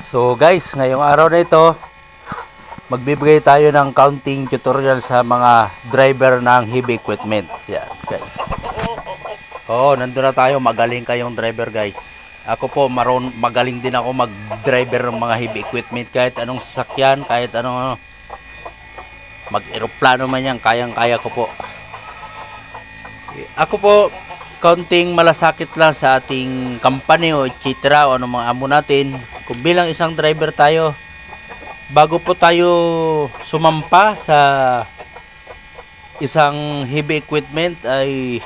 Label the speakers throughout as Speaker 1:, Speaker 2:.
Speaker 1: So guys, ngayong araw na ito, magbibigay tayo ng counting tutorial sa mga driver ng heavy equipment. Yan guys. Oh, nandun na tayo. Magaling kayong driver guys. Ako po, magaling din ako mag-driver ng mga heavy equipment. Kahit anong sasakyan, kahit anong mag-aeroplano man yan, kayang-kaya ko po. Ako po, kaunting malasakit lang sa ating company o etc. o anong mga amo natin. Kung bilang isang driver tayo, bago po tayo sumampa sa isang heavy equipment ay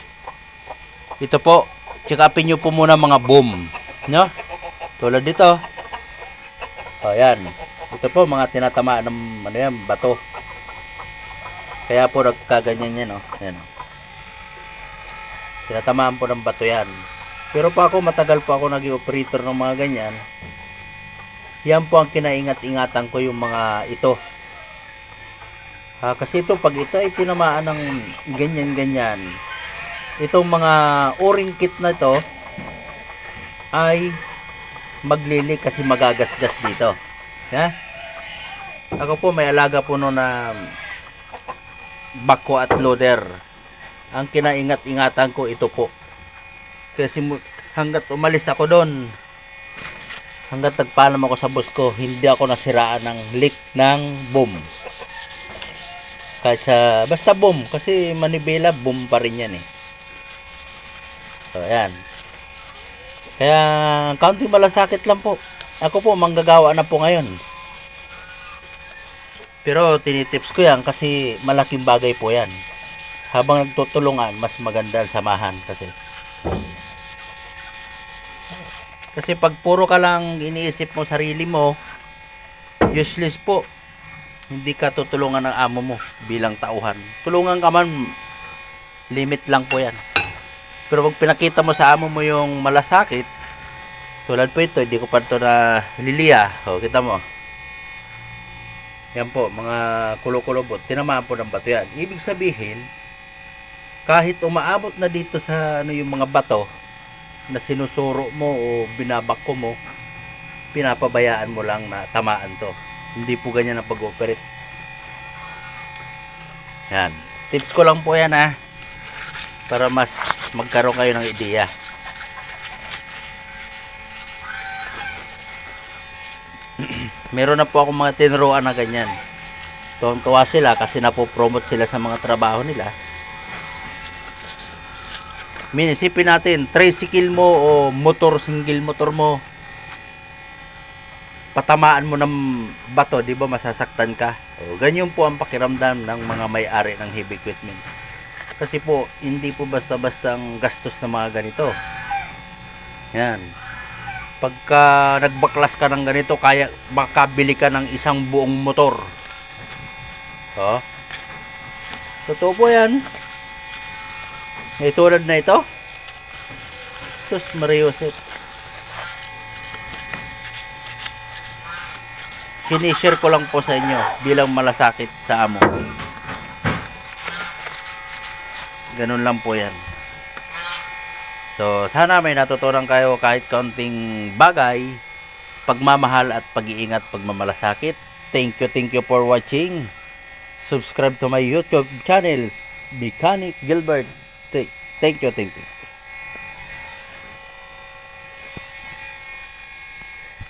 Speaker 1: ito po, check upin nyo po muna mga boom, no? Tulad dito. O yan. Ito po mga tinatamaan ng ano yan, bato. Kaya po nagkaganyan yan, no? Yan, no? Tinatamaan po ng bato yan. Pero po ako, matagal po ako naging operator ng mga ganyan. Yan po ang kinaingat-ingatan ko yung mga ito. Kasi ito, pag ito ay tinamaan ng ganyan-ganyan, itong mga o-ring kit na ito ay maglilik kasi magagasgas dito. Ya? Ako po may alaga po no na bako at loader. Ang kinaingat-ingatan ko ito po. Kasi hanggat umalis ako doon, hanggat nagpaalam ako sa boss ko, hindi ako nasiraan ng leak ng boom. Kahit sa, basta boom, kasi manibela, boom pa rin yan eh. So, ayan. Kaya, kaunting malasakit lang po. Ako po, manggagawa na po ngayon. Pero, tinitips ko yan kasi malaking bagay po yan. Habang nagtutulungan, mas maganda ang samahan kasi. Kasi pag puro ka lang iniisip mo sarili mo, useless po. Hindi ka tutulungan ng amo mo bilang tauhan. Tulungan ka man, limit lang po yan. Pero pag pinakita mo sa amo mo yung malasakit, tulad po ito, hindi ko pa ito na liliya. O, kita mo. Yan po, mga kulo-kulobot. Tinamaan po ng bato yan. Ibig sabihin, kahit umaabot na dito sa ano yung mga bato na sinusuro mo o binabako mo, pinapabayaan mo lang na tamaan to. Hindi po ganyan ang pag-operate. Yan. Tips ko lang po yan para mas magkaroon kayo ng ideya. Meron na po akong mga tinuruan na ganyan. Tuwang-tuwa sila kasi napopromote sila sa mga trabaho nila. Isipin natin, tricycle mo o motor, single motor mo, patamaan mo ng bato, di ba masasaktan ka? O, ganyan po ang pakiramdam ng mga may-ari ng heavy equipment. Kasi po, hindi po basta-basta ang gastos ng mga ganito. Yan. Pagka nagbaklas ka ng ganito, kaya makabili ka ng isang buong motor. O, totoo po yan. Tulad na ito. Sus Mariosep. Sinishare ko lang po sa inyo bilang malasakit sa amo. Ganun lang po yan. So, sana may natutunan kayo kahit kaunting bagay, pagmamahal at pag-iingat, pagmamalasakit. Thank you for watching. Subscribe to my YouTube channels, Mechanic Gilbert. Thank you.